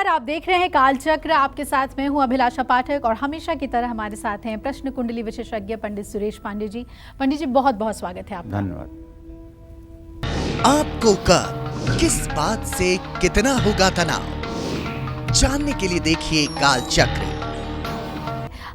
नमस्कार, आप देख रहे हैं कालचक्र। आपके साथ मैं हूं अभिलाषा पाठक और हमेशा की तरह हमारे साथ हैं प्रश्न कुंडली विशेषज्ञ पंडित सुरेश पांडे जी। पंडित जी, बहुत बहुत स्वागत है आपका। धन्यवाद। आपको कब किस बात से कितना होगा तनाव, जानने के लिए देखिए कालचक्र।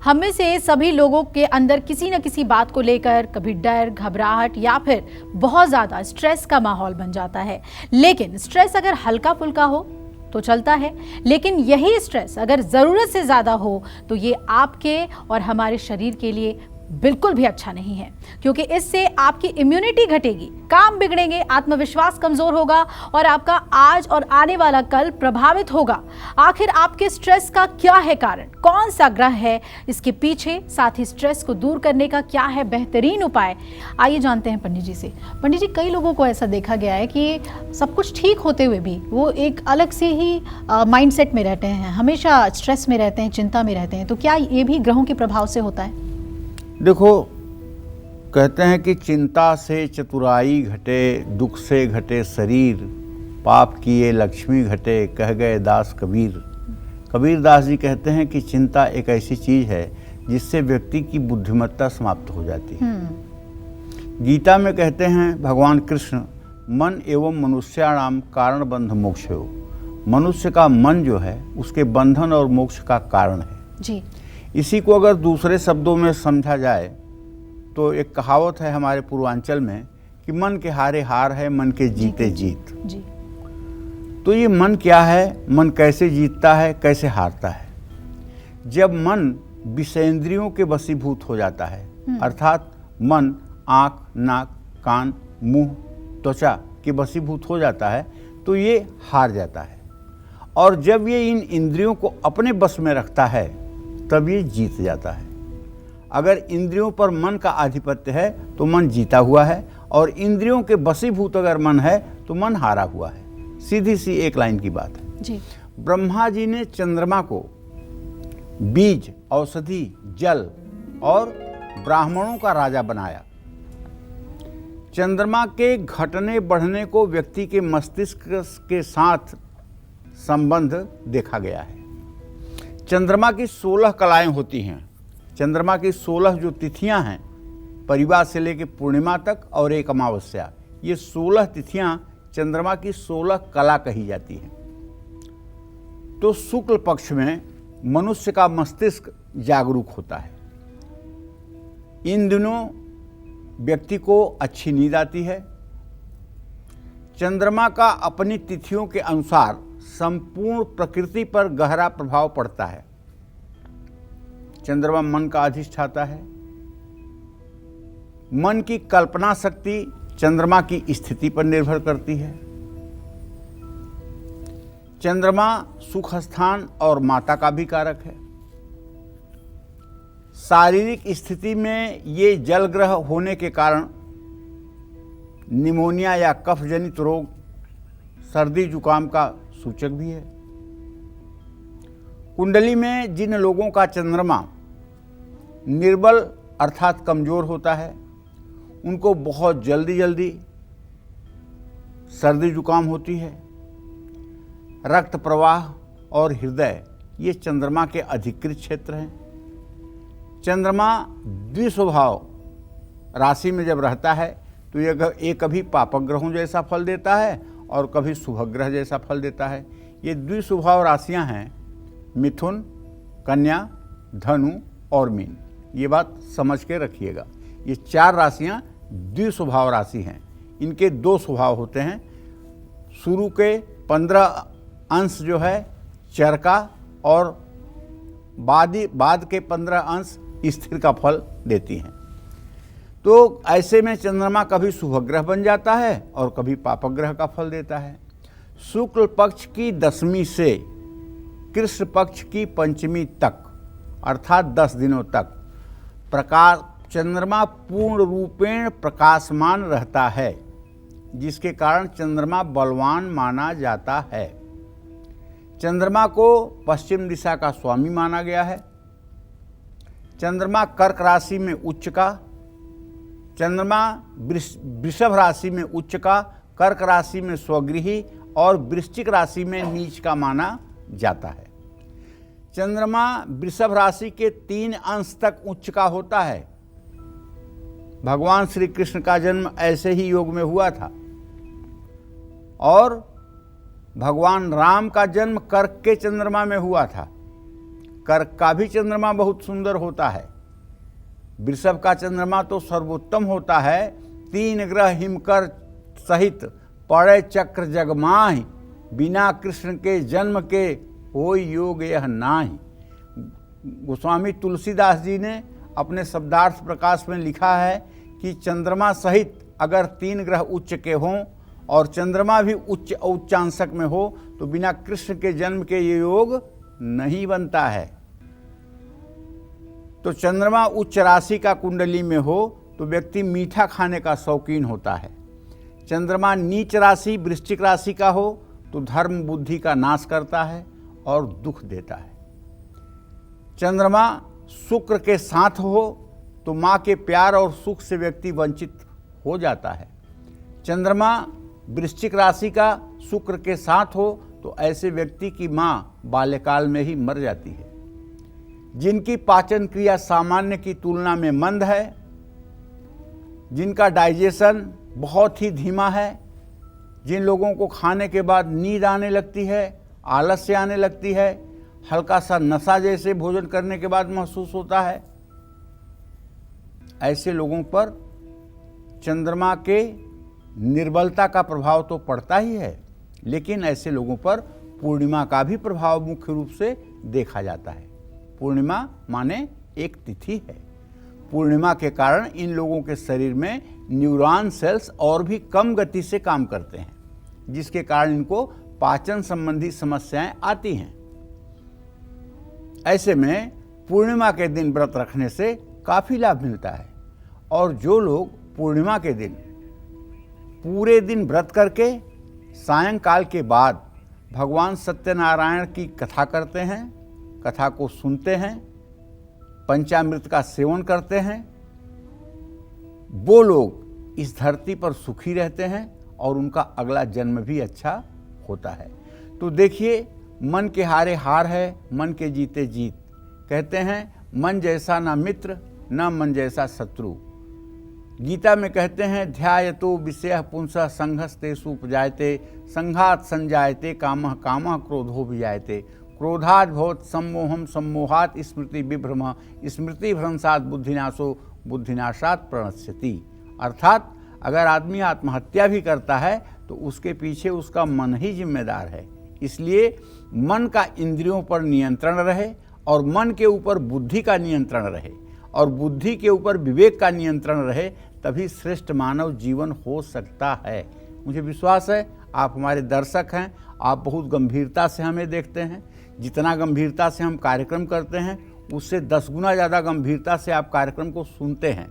हम में से सभी लोगों के अंदर किसी न किसी बात को लेकर कभी डर, घबराहट या फिर बहुत ज्यादा स्ट्रेस का माहौल बन जाता है। लेकिन स्ट्रेस अगर हल्का फुल्का हो तो चलता है, लेकिन यही स्ट्रेस अगर जरूरत से ज्यादा हो तो ये आपके और हमारे शरीर के लिए बिल्कुल भी अच्छा नहीं है, क्योंकि इससे आपकी इम्यूनिटी घटेगी, काम बिगड़ेंगे, आत्मविश्वास कमजोर होगा और आपका आज और आने वाला कल प्रभावित होगा। आखिर आपके स्ट्रेस का क्या है कारण, कौन सा ग्रह है इसके पीछे, साथ ही स्ट्रेस को दूर करने का क्या है बेहतरीन उपाय, आइए जानते हैं पंडित जी से। पंडित जी, कई लोगों को ऐसा देखा गया है कि सब कुछ ठीक होते हुए भी वो एक अलग से ही माइंडसेट में रहते हैं, हमेशा स्ट्रेस में रहते हैं, चिंता में रहते हैं। तो क्या ये भी ग्रहों के प्रभाव से होता है? देखो, कहते हैं कि चिंता से चतुराई घटे, दुख से घटे शरीर, पाप किए लक्ष्मी घटे, कह गए दास कबीर। कबीर दास जी कहते हैं कि चिंता एक ऐसी चीज है जिससे व्यक्ति की बुद्धिमत्ता समाप्त हो जाती है। गीता में कहते हैं भगवान कृष्ण, मन एवं मनुष्याणाम कारण बंध मोक्ष हो। मनुष्य का मन जो है उसके बंधन और मोक्ष का कारण है जी। इसी को अगर दूसरे शब्दों में समझा जाए तो एक कहावत है हमारे पूर्वांचल में कि मन के हारे हार है, मन के जीते जीत। जी। तो ये मन क्या है, मन कैसे जीतता है, कैसे हारता है? जब मन विषेंद्रियों के वशीभूत हो जाता है, अर्थात मन आँख, नाक, कान, मुंह, त्वचा के वशीभूत हो जाता है तो ये हार जाता है। और जब ये इन इंद्रियों को अपने बस में रखता है तब ये जीत जाता है। अगर इंद्रियों पर मन का आधिपत्य है तो मन जीता हुआ है, और इंद्रियों के वशीभूत अगर मन है तो मन हारा हुआ है। सीधी सी एक लाइन की बात है जी। ब्रह्मा जी ने चंद्रमा को बीज, औषधि, जल और ब्राह्मणों का राजा बनाया। चंद्रमा के घटने बढ़ने को व्यक्ति के मस्तिष्क के साथ संबंध देखा गया है। चंद्रमा की 16 कलाएं होती हैं। चंद्रमा की 16 जो तिथियां हैं, परिवार से लेकर पूर्णिमा तक और एक अमावस्या, ये 16 तिथियां चंद्रमा की 16 कला कही जाती हैं। तो शुक्ल पक्ष में मनुष्य का मस्तिष्क जागरूक होता है। इन दिनों व्यक्ति को अच्छी नींद आती है। चंद्रमा का अपनी तिथियों के अनुसार संपूर्ण प्रकृति पर गहरा प्रभाव पड़ता है। चंद्रमा मन का अधिष्ठाता है। मन की कल्पना शक्ति चंद्रमा की स्थिति पर निर्भर करती है। चंद्रमा सुख स्थान और माता का भी कारक है। शारीरिक स्थिति में ये जल ग्रह होने के कारण निमोनिया या कफ जनित रोग, सर्दी जुकाम का सूचक भी है। कुंडली में जिन लोगों का चंद्रमा निर्बल अर्थात कमजोर होता है उनको बहुत जल्दी सर्दी जुकाम होती है। रक्त प्रवाह और हृदय ये चंद्रमा के अधिकृत क्षेत्र हैं। चंद्रमा द्विस्वभाव राशि में जब रहता है तो ये कभी पापक ग्रहों जैसा फल देता है और कभी शुभ ग्रह जैसा फल देता है। ये द्विस्वभाव राशियां हैं मिथुन, कन्या, धनु और मीन। ये बात समझ के रखिएगा। ये 4 राशियां द्विस्वभाव राशि हैं। इनके 2 स्वभाव होते हैं। शुरू के 15 अंश जो है चरका और बाद के 15 अंश स्थिर का फल देती हैं। तो ऐसे में चंद्रमा कभी शुभ ग्रह बन जाता है और कभी पापक ग्रह का फल देता है। शुक्ल पक्ष की 10वीं से कृष्ण पक्ष की 5वीं तक अर्थात 10 दिनों तक प्रकाश चंद्रमा पूर्ण रूपेण प्रकाशमान रहता है, जिसके कारण चंद्रमा बलवान माना जाता है। चंद्रमा को पश्चिम दिशा का स्वामी माना गया है। चंद्रमा कर्क राशि में उच्च का, चंद्रमा वृषभ राशि में उच्च का, कर्क राशि में स्वगृही और वृश्चिक राशि में नीच का माना जाता है। चंद्रमा वृषभ राशि के 3 अंश तक उच्च का होता है। भगवान श्री कृष्ण का जन्म ऐसे ही योग में हुआ था और भगवान राम का जन्म कर्क के चंद्रमा में हुआ था। कर्क का भी चंद्रमा बहुत सुंदर होता है। वृषभ का चंद्रमा तो सर्वोत्तम होता है। 3 ग्रह हिमकर सहित पड़े चक्र जगमाहि, बिना कृष्ण के जन्म के कोई योग यह नाही। गोस्वामी तुलसीदास जी ने अपने शब्दार्थ प्रकाश में लिखा है कि चंद्रमा सहित अगर 3 ग्रह उच्च के हों और चंद्रमा भी उच्चांशक में हो तो बिना कृष्ण के जन्म के ये योग नहीं बनता है। तो चंद्रमा उच्च राशि का कुंडली में हो तो व्यक्ति मीठा खाने का शौकीन होता है। चंद्रमा नीच राशि वृश्चिक राशि का हो तो धर्म बुद्धि का नाश करता है और दुख देता है। चंद्रमा शुक्र के साथ हो तो माँ के प्यार और सुख से व्यक्ति वंचित हो जाता है। चंद्रमा वृश्चिक राशि का शुक्र के साथ हो तो ऐसे व्यक्ति की माँ बाल्यकाल में ही मर जाती है। जिनकी पाचन क्रिया सामान्य की तुलना में मंद है, जिनका डाइजेशन बहुत ही धीमा है, जिन लोगों को खाने के बाद नींद आने लगती है, आलस्य आने लगती है, हल्का सा नशा जैसे भोजन करने के बाद महसूस होता है, ऐसे लोगों पर चंद्रमा के निर्बलता का प्रभाव तो पड़ता ही है, लेकिन ऐसे लोगों पर पूर्णिमा का भी प्रभाव मुख्य रूप से देखा जाता है। पूर्णिमा माने एक तिथि है। पूर्णिमा के कारण इन लोगों के शरीर में न्यूरॉन सेल्स और भी कम गति से काम करते हैं, जिसके कारण इनको पाचन संबंधी समस्याएं आती हैं। ऐसे में पूर्णिमा के दिन व्रत रखने से काफ़ी लाभ मिलता है। और जो लोग पूर्णिमा के दिन पूरे दिन व्रत करके सायंकाल के बाद भगवान सत्यनारायण की कथा करते हैं, कथा को सुनते हैं, पंचामृत का सेवन करते हैं, वो लोग इस धरती पर सुखी रहते हैं और उनका अगला जन्म भी अच्छा होता है। तो देखिए, मन के हारे हार है, मन के जीते जीत। कहते हैं मन जैसा ना मित्र, न मन जैसा शत्रु। गीता में कहते हैं ध्यायतो विषयः पुंसः संघस्तेषु उपजायते, संघात संजायते कामः, कामः क्रोधो विजायते, क्रोधात् भवत् सम्मोहं, सम्मोहात् स्मृति विभ्रमः, स्मृति भ्रंशात् बुद्धिनाशो, बुद्धिनाशात् प्रणश्यति। अर्थात अगर आदमी आत्महत्या भी करता है तो उसके पीछे उसका मन ही जिम्मेदार है। इसलिए मन का इंद्रियों पर नियंत्रण रहे और मन के ऊपर बुद्धि का नियंत्रण रहे और बुद्धि के ऊपर विवेक का नियंत्रण रहे, तभी श्रेष्ठ मानव जीवन हो सकता है। मुझे विश्वास है आप हमारे दर्शक हैं, आप बहुत गंभीरता से हमें देखते हैं। जितना गंभीरता से हम कार्यक्रम करते हैं उससे 10 गुना ज़्यादा गंभीरता से आप कार्यक्रम को सुनते हैं।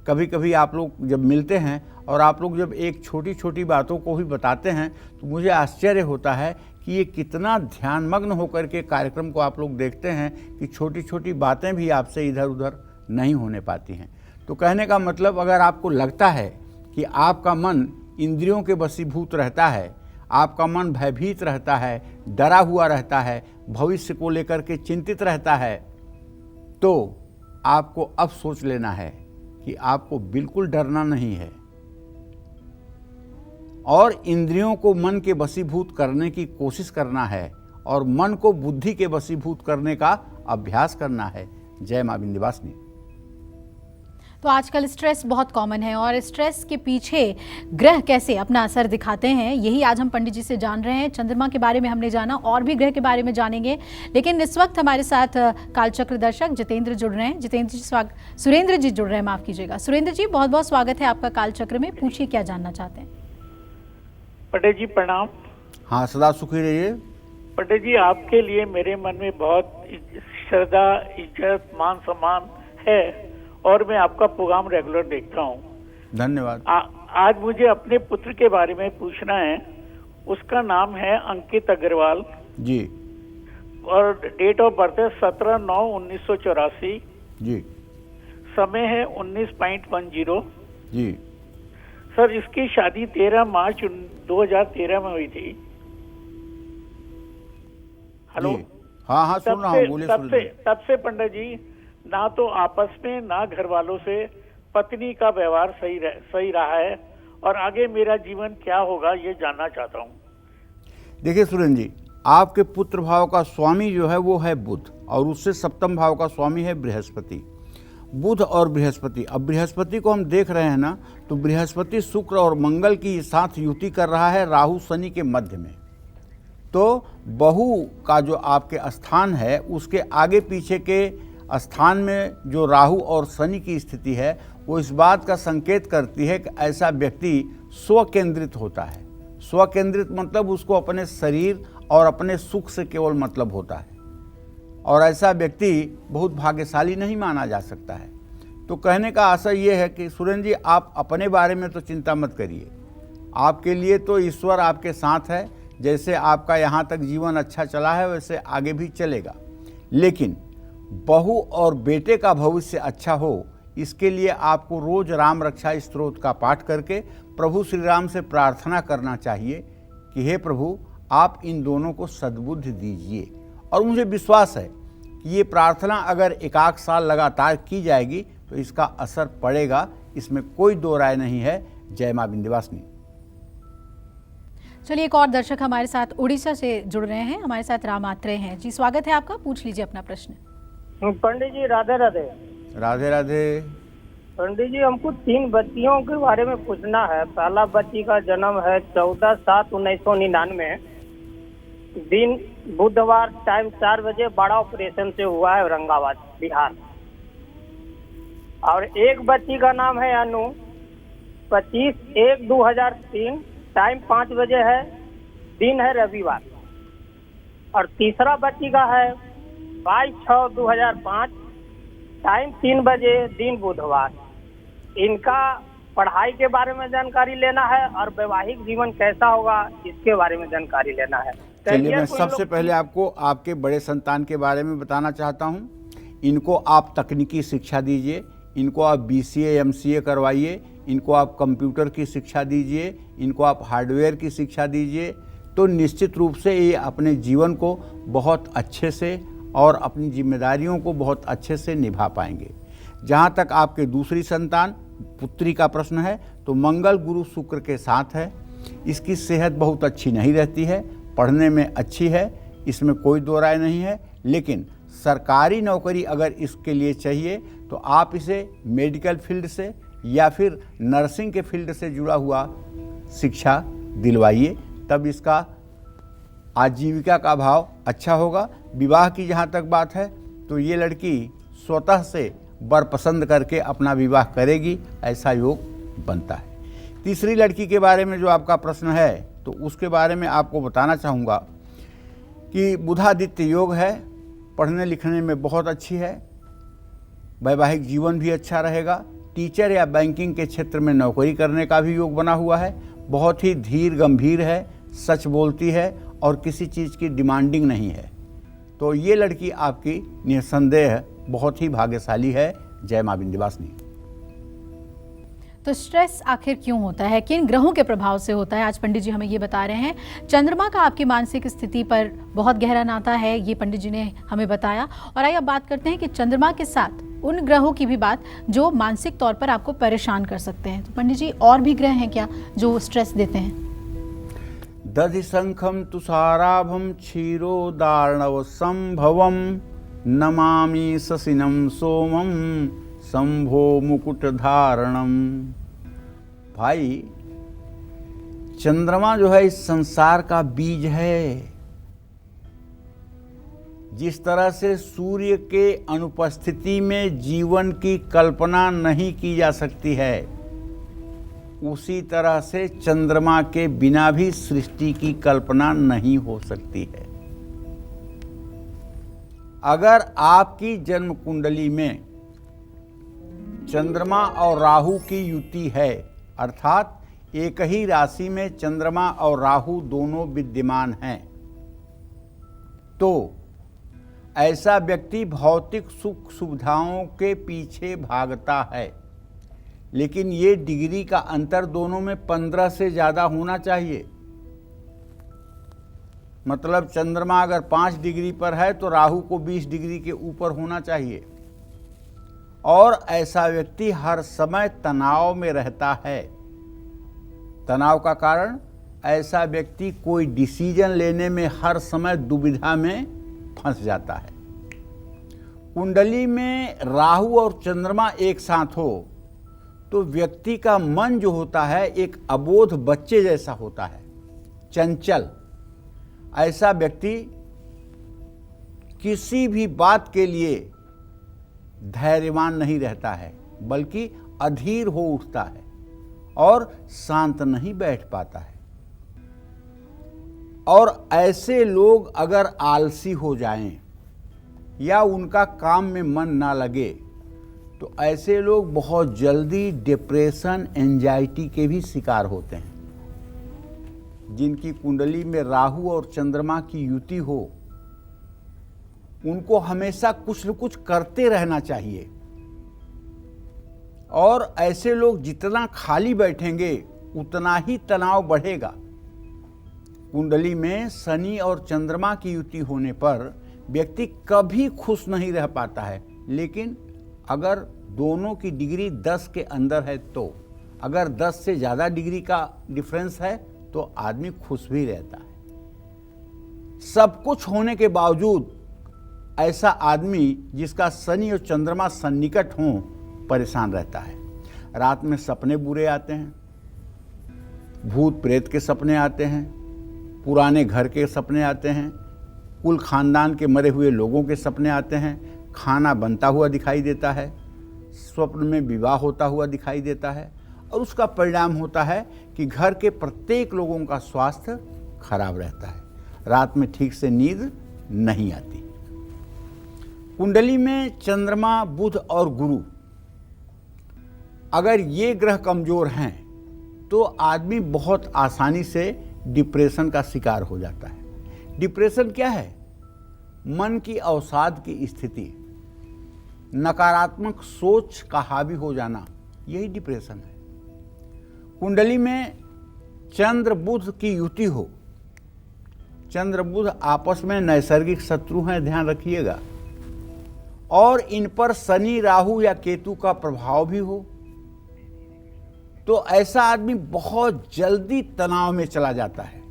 कभी कभी आप लोग जब मिलते हैं और आप लोग जब एक छोटी छोटी बातों को भी बताते हैं तो मुझे आश्चर्य होता है कि ये कितना ध्यानमग्न होकर के कार्यक्रम को आप लोग देखते हैं कि छोटी छोटी बातें भी आपसे इधर उधर नहीं होने पाती हैं। तो कहने का मतलब, अगर आपको लगता है कि आपका मन इंद्रियों के वशीभूत रहता है, आपका मन भयभीत रहता है, डरा हुआ रहता है, भविष्य को लेकर के चिंतित रहता है, तो आपको अब सोच लेना है कि आपको बिल्कुल डरना नहीं है और इंद्रियों को मन के वशीभूत करने की कोशिश करना है और मन को बुद्धि के वशीभूत करने का अभ्यास करना है। जय मां विंध्यवासिनी। तो आजकल स्ट्रेस बहुत कॉमन है और स्ट्रेस के पीछे ग्रह कैसे अपना असर दिखाते हैं, यही आज हम पंडित जी से जान रहे हैं। चंद्रमा के बारे में हमने जाना, और भी ग्रह के बारे में जानेंगे, लेकिन इस वक्त हमारे साथ कालचक्र दर्शक जितेंद्र जुड़ रहे हैं। जितेंद्र जी सुरेंद्र जी जुड़ रहे हैं, माफ कीजिएगा। सुरेंद्र जी, बहुत बहुत स्वागत है आपका कालचक्र में। पूछिए क्या जानना चाहते हैं। पंडित जी प्रणाम। हाँ, सदा सुखी रहिए। पंडित जी, आपके लिए मेरे मन में बहुत श्रद्धा, इज्जत, मान सम्मान है और मैं आपका प्रोग्राम रेगुलर देखता हूँ। धन्यवाद। आज मुझे अपने पुत्र के बारे में पूछना है। उसका नाम है अंकित अग्रवाल जी और डेट ऑफ बर्थ है 17/9/1984। जी। समय है 19.10। जी सर, इसकी शादी 13 मार्च 2013 में हुई थी। हेलो। जी। हाँ हाँ, सुन रहा हूँ, बोलिए तब सूरज जी। से पंडित जी, ना तो आपस में ना घर वालों से पत्नी का व्यवहार सही रहा है, और आगे मेरा जीवन क्या होगा ये जानना चाहता हूँ। देखिए सुरेंद्र जी, आपके पुत्र भाव का स्वामी जो है वो है बुध, और उससे सप्तम भाव का स्वामी है बृहस्पति। बुध और बृहस्पति, अब बृहस्पति को हम देख रहे हैं ना, तो बृहस्पति शुक्र और मंगल की साथ युति कर रहा है राहु शनि के मध्य में। तो बहू का जो आपके स्थान है उसके आगे पीछे के स्थान में जो राहु और शनि की स्थिति है, वो इस बात का संकेत करती है कि ऐसा व्यक्ति स्वकेंद्रित होता है। स्वकेंद्रित मतलब उसको अपने शरीर और अपने सुख से केवल मतलब होता है, और ऐसा व्यक्ति बहुत भाग्यशाली नहीं माना जा सकता है। तो कहने का आशय ये है कि सुरेंद्र जी, आप अपने बारे में तो चिंता मत करिए, आपके लिए तो ईश्वर आपके साथ है। जैसे आपका यहाँ तक जीवन अच्छा चला है वैसे आगे भी चलेगा, लेकिन बहू और बेटे का भविष्य अच्छा हो, इसके लिए आपको रोज राम रक्षा स्तोत्र का पाठ करके प्रभु श्री राम से प्रार्थना करना चाहिए कि हे प्रभु, आप इन दोनों को सद्बुद्धि दीजिए। और मुझे विश्वास है कि ये प्रार्थना अगर 1 साल लगातार की जाएगी तो इसका असर पड़ेगा, इसमें कोई दो राय नहीं है। जय मां विंध्यवासिनी। चलिए, एक और दर्शक हमारे साथ उड़ीसा से जुड़ रहे हैं, हमारे साथ राम आत्रेय हैं जी। स्वागत है आपका, पूछ लीजिए अपना प्रश्न। पंडित जी राधे राधे। राधे राधे। पंडित जी, हमको 3 बच्चियों के बारे में पूछना है। पहला बच्ची का जन्म है 14/7/1999, दिन बुधवार, टाइम 4 बजे, बड़ा ऑपरेशन से हुआ है, औरंगाबाद बिहार। और एक बच्ची का नाम है अनु, 25/1/2003, टाइम 5 बजे है, दिन है रविवार। और तीसरा बच्ची का है 22/6/2005, टाइम 3 बजे, दिन बुधवार। इनका पढ़ाई के बारे में जानकारी लेना है और वैवाहिक जीवन कैसा होगा इसके बारे में जानकारी लेना है। चलिए, मैं सबसे पहले आपको आपके बड़े संतान के बारे में बताना चाहता हूं। इनको आप तकनीकी शिक्षा दीजिए, इनको आप BCA MCA करवाइए, इनको आप कंप्यूटर की शिक्षा दीजिए, इनको आप हार्डवेयर की शिक्षा दीजिए, तो निश्चित रूप से ये अपने जीवन को बहुत अच्छे से और अपनी जिम्मेदारियों को बहुत अच्छे से निभा पाएंगे। जहाँ तक आपके दूसरी संतान पुत्री का प्रश्न है, तो मंगल गुरु शुक्र के साथ है। इसकी सेहत बहुत अच्छी नहीं रहती है, पढ़ने में अच्छी है, इसमें कोई दो राय नहीं है, लेकिन सरकारी नौकरी अगर इसके लिए चाहिए तो आप इसे मेडिकल फील्ड से या फिर नर्सिंग के फील्ड से जुड़ा हुआ शिक्षा दिलवाइए, तब इसका आजीविका का भाव अच्छा होगा। विवाह की जहाँ तक बात है, तो ये लड़की स्वतः से वर पसंद करके अपना विवाह करेगी, ऐसा योग बनता है। तीसरी लड़की के बारे में जो आपका प्रश्न है, तो उसके बारे में आपको बताना चाहूँगा कि बुधादित्य योग है, पढ़ने लिखने में बहुत अच्छी है, वैवाहिक जीवन भी अच्छा रहेगा। टीचर या बैंकिंग के क्षेत्र में नौकरी करने का भी योग बना हुआ है। बहुत ही धीर गंभीर है, सच बोलती है और किसी चीज़ की डिमांडिंग नहीं है। तो ये लड़की आपकी निसंदेह बहुत ही भाग्यशाली है। जय मां विंध्यवासिनी। तो स्ट्रेस आखिर क्यों होता है, किन ग्रहों के प्रभाव से होता है, आज पंडित जी हमें ये बता रहे हैं। चंद्रमा का आपकी मानसिक स्थिति पर बहुत गहरा नाता है, ये पंडित जी ने हमें बताया। और आइए अब बात करते हैं कि चंद्रमा के साथ उन ग्रहों की भी बात जो मानसिक तौर पर आपको परेशान कर सकते हैं। तो पंडित जी, और भी ग्रह हैं क्या जो स्ट्रेस देते हैं? दधि शंखम तुषाराभम क्षीरोदार्णव संभवम नमामि शशिनम सोमम शंभो मुकुट धारणम। भाई, चंद्रमा जो है इस संसार का बीज है। जिस तरह से सूर्य के अनुपस्थिति में जीवन की कल्पना नहीं की जा सकती है, उसी तरह से चंद्रमा के बिना भी सृष्टि की कल्पना नहीं हो सकती है। अगर आपकी जन्म कुंडली में चंद्रमा और राहु की युति है, अर्थात एक ही राशि में चंद्रमा और राहु दोनों विद्यमान हैं, तो ऐसा व्यक्ति भौतिक सुख सुविधाओं के पीछे भागता है। लेकिन ये डिग्री का अंतर दोनों में 15 से ज़्यादा होना चाहिए। मतलब चंद्रमा अगर 5 डिग्री पर है तो राहु को 20 डिग्री के ऊपर होना चाहिए। और ऐसा व्यक्ति हर समय तनाव में रहता है। तनाव का कारण, ऐसा व्यक्ति कोई डिसीजन लेने में हर समय दुविधा में फंस जाता है। कुंडली में राहु और चंद्रमा एक साथ हो तो व्यक्ति का मन जो होता है एक अबोध बच्चे जैसा होता है, चंचल। ऐसा व्यक्ति किसी भी बात के लिए धैर्यवान नहीं रहता है, बल्कि अधीर हो उठता है और शांत नहीं बैठ पाता है। और ऐसे लोग अगर आलसी हो जाएं या उनका काम में मन ना लगे तो ऐसे लोग बहुत जल्दी डिप्रेशन, एंजाइटी के भी शिकार होते हैं। जिनकी कुंडली में राहु और चंद्रमा की युति हो, उनको हमेशा कुछ न कुछ करते रहना चाहिए। और ऐसे लोग जितना खाली बैठेंगे उतना ही तनाव बढ़ेगा। कुंडली में शनि और चंद्रमा की युति होने पर व्यक्ति कभी खुश नहीं रह पाता है। लेकिन अगर दोनों की डिग्री 10 के अंदर है तो, अगर 10 से ज़्यादा डिग्री का डिफरेंस है तो आदमी खुश भी रहता है। सब कुछ होने के बावजूद ऐसा आदमी जिसका शनि और चंद्रमा सन्निकट हों परेशान रहता है। रात में सपने बुरे आते हैं, भूत प्रेत के सपने आते हैं, पुराने घर के सपने आते हैं, कुल खानदान के मरे हुए लोगों के सपने आते हैं, खाना बनता हुआ दिखाई देता है, स्वप्न में विवाह होता हुआ दिखाई देता है। और उसका परिणाम होता है कि घर के प्रत्येक लोगों का स्वास्थ्य खराब रहता है, रात में ठीक से नींद नहीं आती। कुंडली में चंद्रमा, बुध और गुरु अगर ये ग्रह कमजोर हैं तो आदमी बहुत आसानी से डिप्रेशन का शिकार हो जाता है। डिप्रेशन क्या है? मन की अवसाद की स्थिति, नकारात्मक सोच का हावी हो जाना, यही डिप्रेशन है। कुंडली में चंद्र बुध की युति हो, चंद्र बुध आपस में नैसर्गिक शत्रु हैं, ध्यान रखिएगा, और इन पर शनि, राहु या केतु का प्रभाव भी हो तो ऐसा आदमी बहुत जल्दी तनाव में चला जाता है।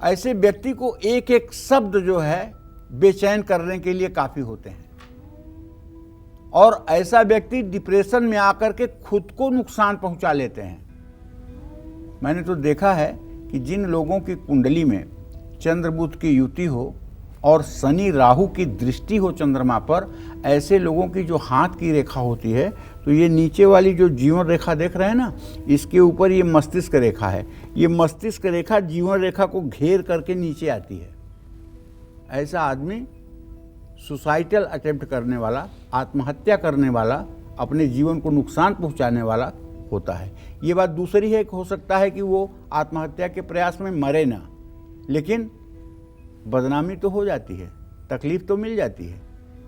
ऐसे व्यक्ति को एक एक शब्द जो है बेचैन करने के लिए काफी होते हैं। और ऐसा व्यक्ति डिप्रेशन में आकर के खुद को नुकसान पहुंचा लेते हैं। मैंने तो देखा है कि जिन लोगों की कुंडली में चंद्र बुध की युति हो और शनि राहु की दृष्टि हो चंद्रमा पर, ऐसे लोगों की जो हाथ की रेखा होती है, तो ये नीचे वाली जो जीवन रेखा देख रहे हैं ना, इसके ऊपर ये मस्तिष्क रेखा है। ये मस्तिष्क रेखा जीवन रेखा को घेर करके नीचे आती है। ऐसा आदमी सुसाइडल अटेम्प्ट करने वाला, आत्महत्या करने वाला, अपने जीवन को नुकसान पहुंचाने वाला होता है। ये बात दूसरी है कि हो सकता है कि वो आत्महत्या के प्रयास में मरे ना, लेकिन बदनामी तो हो जाती है, तकलीफ तो मिल जाती है,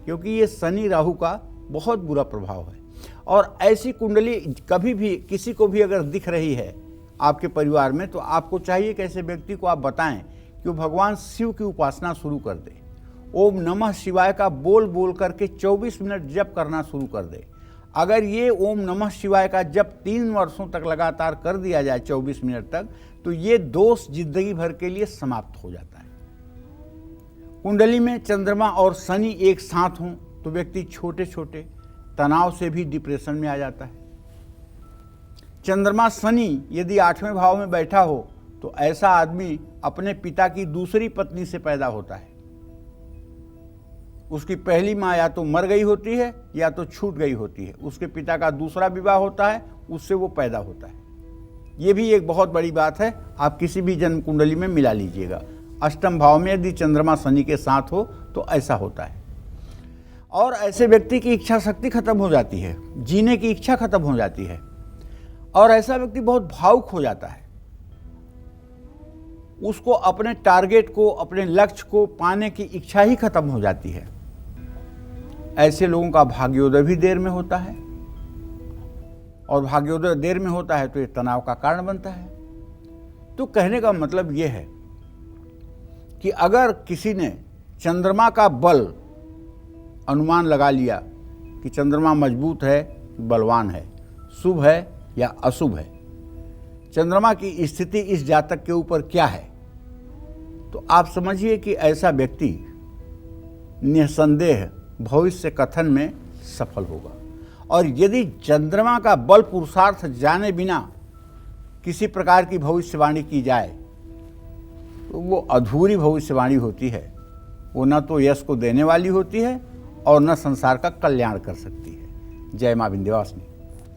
क्योंकि ये शनि राहु का बहुत बुरा प्रभाव है। और ऐसी कुंडली कभी भी किसी को भी अगर दिख रही है आपके परिवार में, तो आपको चाहिए कि ऐसे व्यक्ति को आप बताएं कि वो भगवान शिव की उपासना शुरू कर दे। ओम नमः शिवाय का बोल बोल करके 24 मिनट जप करना शुरू कर दे। अगर ये ओम नमः शिवाय का जप 3 वर्षों तक लगातार कर दिया जाए 24 मिनट तक, तो ये दोष जिंदगी भर के लिए समाप्त हो जाता है। कुंडली में चंद्रमा और शनि एक साथ हों तो व्यक्ति छोटे छोटे तनाव से भी डिप्रेशन में आ जाता है। चंद्रमा शनि यदि 8वें भाव में बैठा हो तो ऐसा आदमी अपने पिता की दूसरी पत्नी से पैदा होता है। उसकी पहली माँ या तो मर गई होती है या तो छूट गई होती है। उसके पिता का दूसरा विवाह होता है, उससे वो पैदा होता है। ये भी एक बहुत बड़ी बात है, आप किसी भी जन्म कुंडली में मिला लीजिएगा। अष्टम भाव में यदि चंद्रमा शनि के साथ हो तो ऐसा होता है। और ऐसे व्यक्ति की इच्छा शक्ति खत्म हो जाती है, जीने की इच्छा खत्म हो जाती है, और ऐसा व्यक्ति बहुत भावुक हो जाता है। उसको अपने टारगेट को, अपने लक्ष्य को पाने की इच्छा ही खत्म हो जाती है। ऐसे लोगों का भाग्योदय भी देर में होता है, और भाग्योदय देर में होता है तो ये तनाव का कारण बनता है। तो कहने का मतलब ये है कि अगर किसी ने चंद्रमा का बल अनुमान लगा लिया कि चंद्रमा मजबूत है, बलवान है, शुभ है या अशुभ है, चंद्रमा की स्थिति इस जातक के ऊपर क्या है, तो आप समझिए कि ऐसा व्यक्ति निसंदेह भविष्य कथन में सफल होगा। और यदि चंद्रमा का बल पुरुषार्थ जाने बिना किसी प्रकार की भविष्यवाणी की जाए तो वो अधूरी भविष्यवाणी होती है। वो न तो यश को देने वाली होती है और न संसार का कल्याण कर सकती है। जय मां विंध्यवासिनी।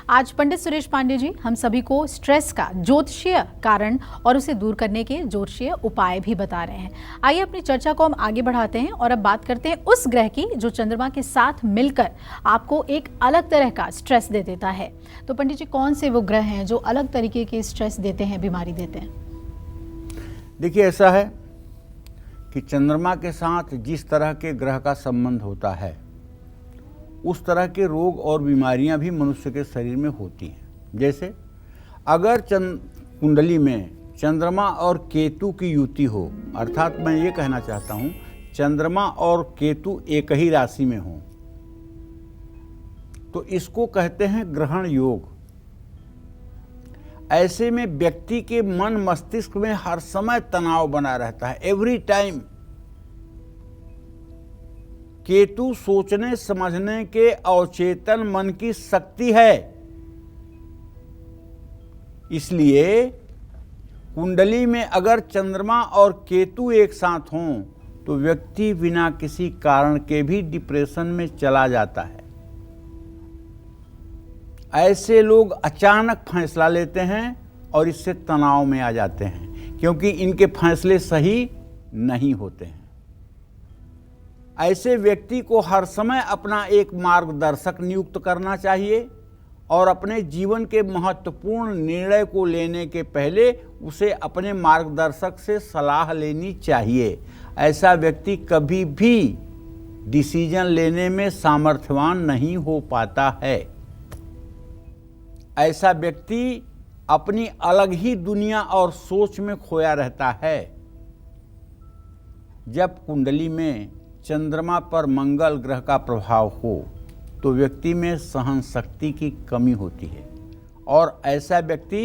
आज पंडित सुरेश पांडे जी हम सभी को स्ट्रेस का ज्योतिषीय कारण और उसे दूर करने के ज्योतिषीय उपाय भी बता रहे हैं। आइए अपनी चर्चा को हम आगे बढ़ाते हैं और अब बात करते हैं उस ग्रह की जो चंद्रमा के साथ मिलकर आपको एक अलग तरह का स्ट्रेस दे देता है। तो पंडित जी, कौन से वो ग्रह हैं जो अलग तरीके के स्ट्रेस देते हैं, बीमारी देते हैं? देखिए, ऐसा है कि चंद्रमा के साथ जिस तरह के ग्रह का संबंध होता है उस तरह के रोग और बीमारियां भी मनुष्य के शरीर में होती हैं। जैसे अगर कुंडली में चंद्रमा और केतु की युति हो, अर्थात मैं ये कहना चाहता हूँ चंद्रमा और केतु एक ही राशि में हो, तो इसको कहते हैं ग्रहण योग। ऐसे में व्यक्ति के मन मस्तिष्क में हर समय तनाव बना रहता है, एवरी टाइम। केतु सोचने समझने के अवचेतन मन की शक्ति है, इसलिए कुंडली में अगर चंद्रमा और केतु एक साथ हों तो व्यक्ति बिना किसी कारण के भी डिप्रेशन में चला जाता है। ऐसे लोग अचानक फैसला लेते हैं और इससे तनाव में आ जाते हैं क्योंकि इनके फैसले सही नहीं होते हैं। ऐसे व्यक्ति को हर समय अपना एक मार्गदर्शक नियुक्त करना चाहिए और अपने जीवन के महत्वपूर्ण निर्णय को लेने के पहले उसे अपने मार्गदर्शक से सलाह लेनी चाहिए। ऐसा व्यक्ति कभी भी डिसीजन लेने में सामर्थ्यवान नहीं हो पाता है। ऐसा व्यक्ति अपनी अलग ही दुनिया और सोच में खोया रहता है। जब कुंडली में चंद्रमा पर मंगल ग्रह का प्रभाव हो तो व्यक्ति में सहन शक्ति की कमी होती है और ऐसा व्यक्ति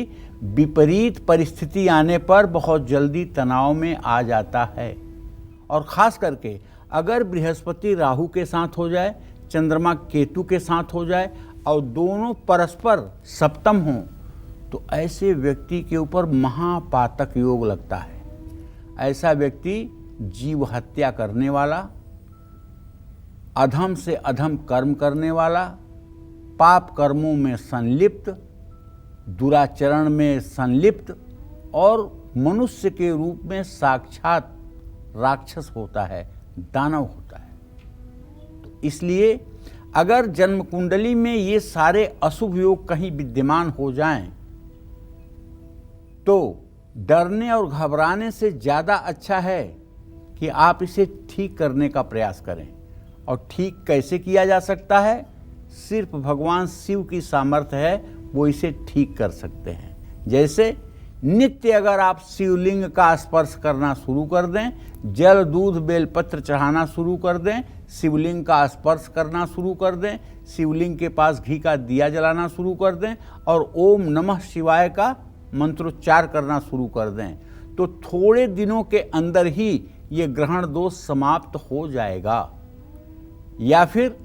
विपरीत परिस्थिति आने पर बहुत जल्दी तनाव में आ जाता है। और ख़ास करके अगर बृहस्पति राहु के साथ हो जाए, चंद्रमा केतु के साथ हो जाए और दोनों परस्पर सप्तम हों तो ऐसे व्यक्ति के ऊपर महापातक योग लगता है। ऐसा व्यक्ति जीव हत्या करने वाला, अधम से अधम कर्म करने वाला, पाप कर्मों में संलिप्त, दुराचरण में संलिप्त और मनुष्य के रूप में साक्षात राक्षस होता है, दानव होता है। तो इसलिए अगर जन्म कुंडली में ये सारे अशुभ योग कहीं विद्यमान हो जाएं, तो डरने और घबराने से ज़्यादा अच्छा है कि आप इसे ठीक करने का प्रयास करें। और ठीक कैसे किया जा सकता है? सिर्फ भगवान शिव की सामर्थ्य है, वो इसे ठीक कर सकते हैं। जैसे नित्य अगर आप शिवलिंग का स्पर्श करना शुरू कर दें, जल दूध बेलपत्र चढ़ाना शुरू कर दें, शिवलिंग का स्पर्श करना शुरू कर दें, शिवलिंग के पास घी का दिया जलाना शुरू कर दें और ओम नमः शिवाय का मंत्रोच्चार करना शुरू कर दें, तो थोड़े दिनों के अंदर ही ये ग्रहण दोष समाप्त हो जाएगा। या फिर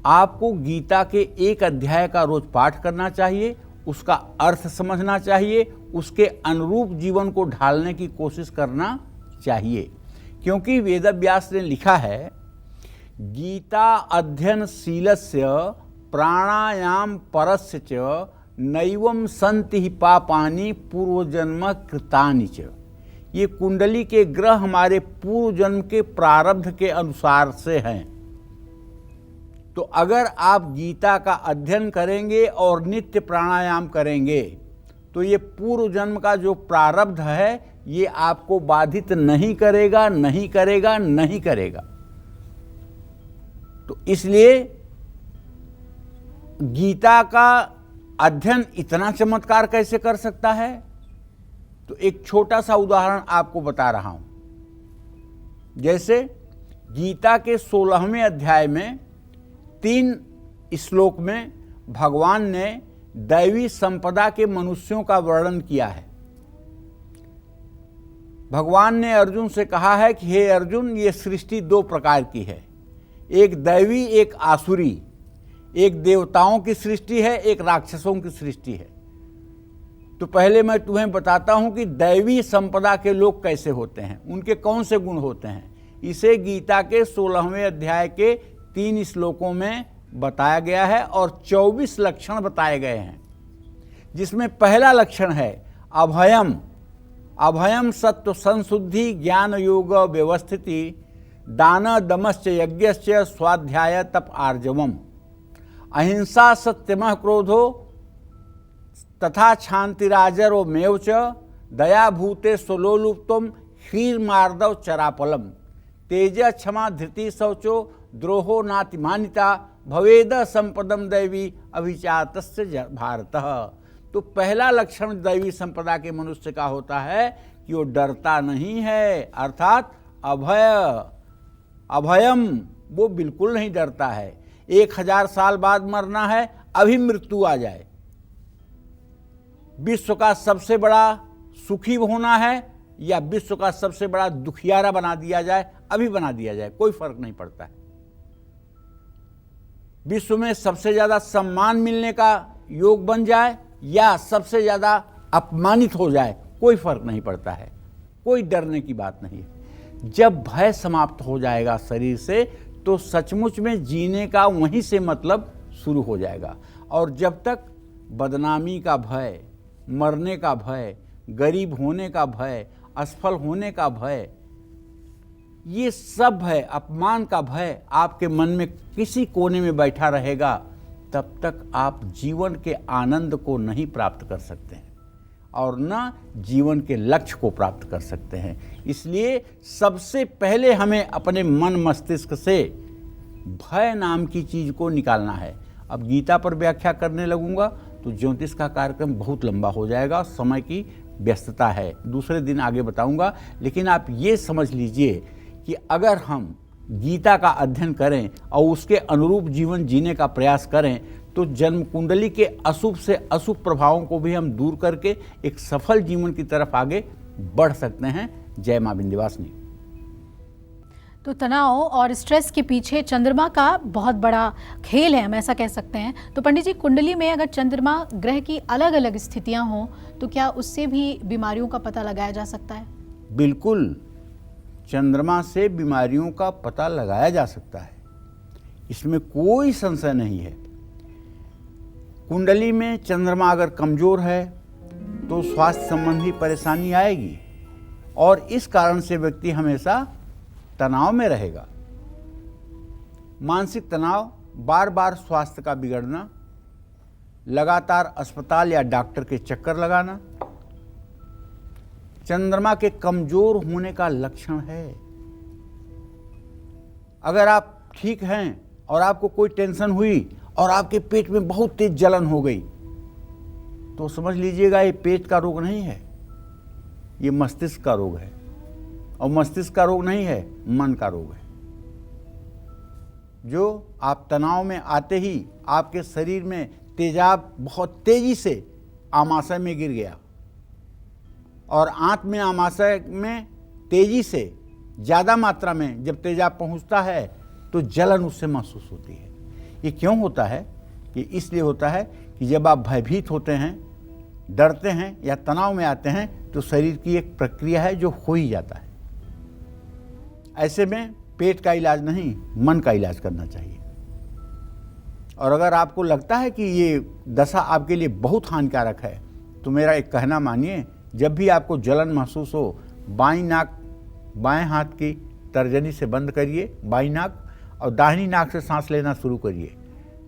आपको गीता के एक अध्याय का रोज पाठ करना चाहिए, उसका अर्थ समझना चाहिए, उसके अनुरूप जीवन को ढालने की कोशिश करना चाहिए। क्योंकि वेदव्यास ने लिखा है, गीता अध्ययनशीलस्य प्राणायाम परस्य च नैवं सन्ति हि पापानि पूर्वजन्म कृतानि च। ये कुंडली के ग्रह हमारे पूर्व जन्म के प्रारब्ध के अनुसार से हैं। तो अगर आप गीता का अध्ययन करेंगे और नित्य प्राणायाम करेंगे तो ये पूर्व जन्म का जो प्रारब्ध है ये आपको बाधित नहीं करेगा, नहीं करेगा, नहीं करेगा। तो इसलिए गीता का अध्ययन इतना चमत्कार कैसे कर सकता है? तो एक छोटा सा उदाहरण आपको बता रहा हूं। जैसे गीता के 16वें अध्याय में 3 श्लोक में भगवान ने दैवी संपदा के मनुष्यों का वर्णन किया है। भगवान ने अर्जुन से कहा है कि हे अर्जुन, ये सृष्टि 2 प्रकार की है, एक दैवी एक आसुरी, एक देवताओं की सृष्टि है, एक राक्षसों की सृष्टि है। तो पहले मैं तुम्हें बताता हूं कि दैवी संपदा के लोग कैसे होते हैं, उनके कौन से गुण होते हैं। इसे गीता के 16वें अध्याय के 3 श्लोकों में बताया गया है और 24 लक्षण बताए गए हैं, जिसमें पहला लक्षण है अभयम। अभयम सत्व संशुद्धि ज्ञान योग व्यवस्थिति दान दमश्च यज्ञश्च स्वाध्याय तप आर्जवम अहिंसा सत्यमः क्रोधो तथा शांतिराजरो मेव च दया भूते स्वलोलुप्तम ह्रीर मार्दव चरापलम तेज क्षमा धृति शौचो द्रोहो नातिमानिता भवेद संपदम दैवी अभिचातस्य भारतः। तो पहला लक्षण दैवी संपदा के मनुष्य का होता है कि वो डरता नहीं है, अर्थात अभयम, वो बिल्कुल नहीं डरता है। 1000 साल बाद मरना है, अभी मृत्यु आ जाए, विश्व का सबसे बड़ा सुखी होना है या विश्व का सबसे बड़ा दुखियारा बना दिया जाए, अभी बना दिया जाए, कोई फर्क नहीं पड़ता है। विश्व में सबसे ज्यादा सम्मान मिलने का योग बन जाए या सबसे ज्यादा अपमानित हो जाए, कोई फर्क नहीं पड़ता है, कोई डरने की बात नहीं है। जब भय समाप्त हो जाएगा शरीर से, तो सचमुच में जीने का वहीं से मतलब शुरू हो जाएगा। और जब तक बदनामी का भय, मरने का भय, गरीब होने का भय, असफल होने का भय, ये सब भय, अपमान का भय आपके मन में किसी कोने में बैठा रहेगा, तब तक आप जीवन के आनंद को नहीं प्राप्त कर सकते हैं और न जीवन के लक्ष्य को प्राप्त कर सकते हैं। इसलिए सबसे पहले हमें अपने मन मस्तिष्क से भय नाम की चीज को निकालना है। अब गीता पर व्याख्या करने लगूंगा तो ज्योतिष का कार्यक्रम बहुत लंबा हो जाएगा, समय की व्यस्तता है, दूसरे दिन आगे बताऊंगा। लेकिन आप ये समझ लीजिए कि अगर हम गीता का अध्ययन करें और उसके अनुरूप जीवन जीने का प्रयास करें, तो जन्म कुंडली के अशुभ से अशुभ प्रभावों को भी हम दूर करके एक सफल जीवन की तरफ आगे बढ़ सकते हैं। जय मां विंध्यवासिनी। तो तनाव और स्ट्रेस के पीछे चंद्रमा का बहुत बड़ा खेल है, हम ऐसा कह सकते हैं। तो पंडित जी, कुंडली में अगर चंद्रमा ग्रह की अलग अलग स्थितियां हों तो क्या उससे भी बीमारियों का पता लगाया जा सकता है? बिल्कुल, चंद्रमा से बीमारियों का पता लगाया जा सकता है, इसमें कोई संशय नहीं है। कुंडली में चंद्रमा अगर कमजोर है तो स्वास्थ्य संबंधी परेशानी आएगी और इस कारण से व्यक्ति हमेशा तनाव में रहेगा। मानसिक तनाव, बार बार स्वास्थ्य का बिगड़ना, लगातार अस्पताल या डॉक्टर के चक्कर लगाना, चंद्रमा के कमजोर होने का लक्षण है। अगर आप ठीक हैं और आपको कोई टेंशन हुई और आपके पेट में बहुत तेज जलन हो गई, तो समझ लीजिएगा ये पेट का रोग नहीं है, ये मस्तिष्क का रोग है। और मस्तिष्क का रोग नहीं है, मन का रोग है। जो आप तनाव में आते ही आपके शरीर में तेजाब बहुत तेजी से आमाशय में गिर गया और आंत में आमाशय में तेजी से ज़्यादा मात्रा में जब तेजाब पहुंचता है तो जलन उससे महसूस होती है। ये क्यों होता है? कि इसलिए होता है कि जब आप भयभीत होते हैं, डरते हैं या तनाव में आते हैं, तो शरीर की एक प्रक्रिया है जो हो ही जाता है। ऐसे में पेट का इलाज नहीं, मन का इलाज करना चाहिए। और अगर आपको लगता है कि ये दशा आपके लिए बहुत हानिकारक है, तो मेरा एक कहना मानिए, जब भी आपको जलन महसूस हो, बाईं नाक बाएं हाथ की तर्जनी से बंद करिए, बाईं नाक, और दाहिनी नाक से सांस लेना शुरू करिए।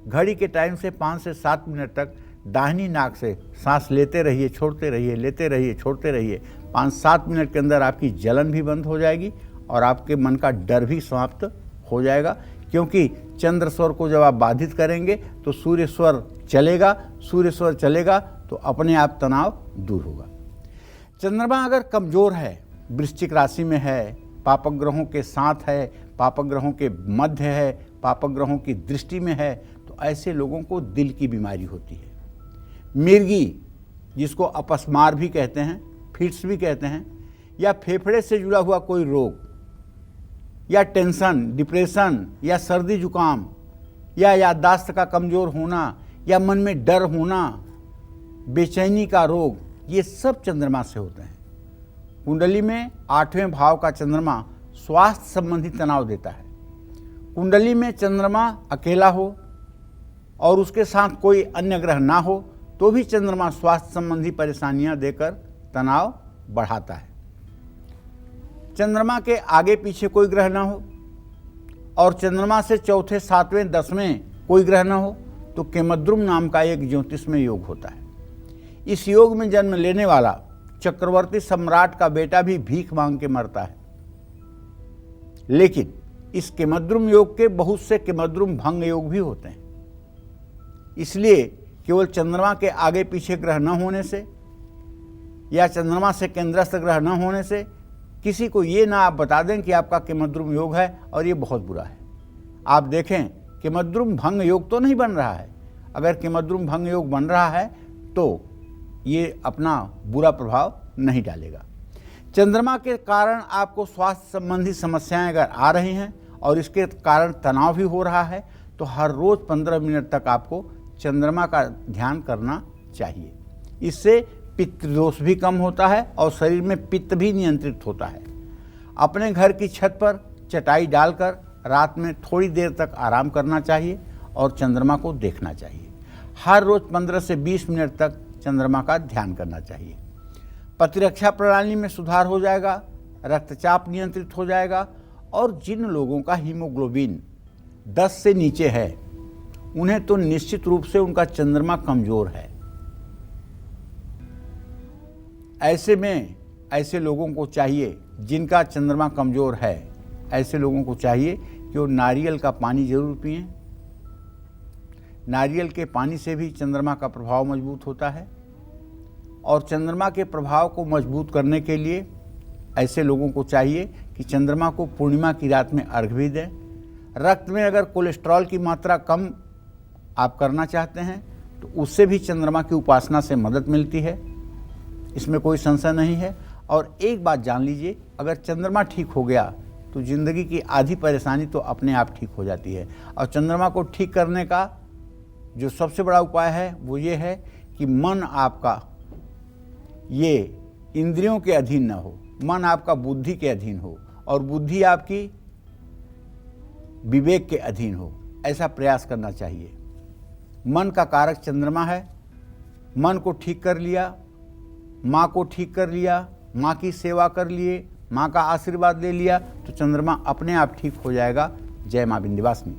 घड़ी के टाइम से 5 से 7 मिनट तक दाहिनी नाक से सांस लेते रहिए, छोड़ते रहिए, लेते रहिए, छोड़ते रहिए। 5-7 मिनट के अंदर आपकी जलन भी बंद हो जाएगी और आपके मन का डर भी समाप्त हो जाएगा। क्योंकि चंद्र स्वर को जब आप बाधित करेंगे तो सूर्य स्वर चलेगा, सूर्य स्वर चलेगा तो अपने आप तनाव दूर होगा। चंद्रमा अगर कमजोर है, वृश्चिक राशि में है, पापक ग्रहों के साथ है, पापक ग्रहों के मध्य है, पापक ग्रहों की दृष्टि में है, तो ऐसे लोगों को दिल की बीमारी होती है। मिर्गी, जिसको अपस्मार भी कहते हैं, फिट्स भी कहते हैं, या फेफड़े से जुड़ा हुआ कोई रोग, या टेंशन, डिप्रेशन, या सर्दी जुकाम, या याददाश्त का कमज़ोर होना, या मन में डर होना, बेचैनी का रोग, ये सब चंद्रमा से होते हैं। कुंडली में 8वें भाव का चंद्रमा स्वास्थ्य संबंधी तनाव देता है। कुंडली में चंद्रमा अकेला हो और उसके साथ कोई अन्य ग्रह ना हो तो भी चंद्रमा स्वास्थ्य संबंधी परेशानियां देकर तनाव बढ़ाता है। चंद्रमा के आगे पीछे कोई ग्रह ना हो और चंद्रमा से चौथे, 7वें, 10वें कोई ग्रह ना हो तो केमद्रुम नाम का एक ज्योतिषमय योग होता है। इस योग में जन्म लेने वाला चक्रवर्ती सम्राट का बेटा भी भीख मांग के मरता है। लेकिन इस केमद्रुम योग के बहुत से केमद्रुम भंग योग भी होते हैं। इसलिए केवल चंद्रमा के आगे पीछे ग्रह न होने से या चंद्रमा से केंद्रस्थ ग्रह न होने से किसी को ये ना आप बता दें कि आपका केमद्रुम योग है और ये बहुत बुरा है। आप देखें, केमद्रुम भंग योग तो नहीं बन रहा है। अगर केमद्रुम भंग योग बन रहा है तो ये अपना बुरा प्रभाव नहीं डालेगा। चंद्रमा के कारण आपको स्वास्थ्य संबंधी समस्याएं अगर आ रही हैं और इसके कारण तनाव भी हो रहा है तो हर रोज 15 मिनट तक आपको चंद्रमा का ध्यान करना चाहिए। इससे पित्त दोष भी कम होता है और शरीर में पित्त भी नियंत्रित होता है। अपने घर की छत पर चटाई डालकर रात में थोड़ी देर तक आराम करना चाहिए और चंद्रमा को देखना चाहिए। हर रोज 15 से 20 मिनट तक चंद्रमा का ध्यान करना चाहिए। प्रतिरक्षा प्रणाली में सुधार हो जाएगा, रक्तचाप नियंत्रित हो जाएगा और जिन लोगों का हीमोग्लोबिन 10 से नीचे है उन्हें तो निश्चित रूप से उनका चंद्रमा कमजोर है। ऐसे में ऐसे लोगों को चाहिए, जिनका चंद्रमा कमजोर है, ऐसे लोगों को चाहिए कि वो नारियल का पानी जरूर पिएं। नारियल के पानी से भी चंद्रमा का प्रभाव मजबूत होता है और चंद्रमा के प्रभाव को मजबूत करने के लिए ऐसे लोगों को चाहिए कि चंद्रमा को पूर्णिमा की रात में अर्घ भी दें। रक्त में अगर कोलेस्ट्रॉल की मात्रा कम आप करना चाहते हैं तो उससे भी चंद्रमा की उपासना से मदद मिलती है, इसमें कोई संशय नहीं है। और एक बात जान लीजिए, अगर चंद्रमा ठीक हो गया तो जिंदगी की आधी परेशानी तो अपने आप ठीक हो जाती है। और चंद्रमा को ठीक करने का जो सबसे बड़ा उपाय है वो ये है कि मन आपका ये इंद्रियों के अधीन न हो, मन आपका बुद्धि के अधीन हो और बुद्धि आपकी विवेक के अधीन हो, ऐसा प्रयास करना चाहिए। मन का कारक चंद्रमा है। मन को ठीक कर लिया, माँ को ठीक कर लिया, माँ की सेवा कर लिए, माँ का आशीर्वाद ले लिया तो चंद्रमा अपने आप ठीक हो जाएगा। जय माँ विंध्यवासिनी।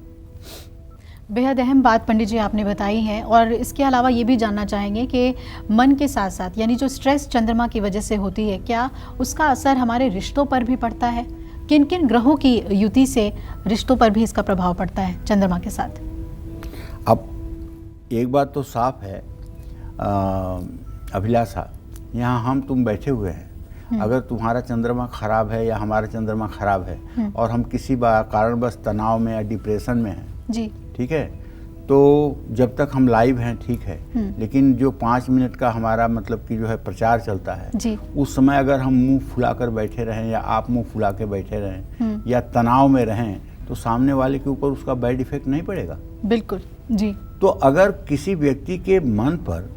बेहद अहम बात पंडित जी आपने बताई है और इसके अलावा ये भी जानना चाहेंगे कि मन के साथ साथ यानी जो स्ट्रेस चंद्रमा की वजह से होती है, क्या उसका असर हमारे रिश्तों पर भी पड़ता है? किन किन ग्रहों की युति से रिश्तों पर भी इसका प्रभाव पड़ता है चंद्रमा के साथ? अब एक बात तो साफ है अभिलाषा, यहाँ हम तुम बैठे हुए हैं, अगर तुम्हारा चंद्रमा खराब है या हमारा चंद्रमा खराब है और हम किसी कारणवश तनाव में या डिप्रेशन में हैं जी, ठीक है, तो जब तक हम लाइव हैं ठीक है, लेकिन जो 5 मिनट का हमारा मतलब कि जो है प्रचार चलता है जी, उस समय अगर हम मुंह फुलाकर बैठे रहें या आप मुंह फुला के बैठे रहें या तनाव में रहें तो सामने वाले के ऊपर उसका बैड इफेक्ट नहीं पड़ेगा। बिल्कुल जी। तो अगर किसी व्यक्ति के मन पर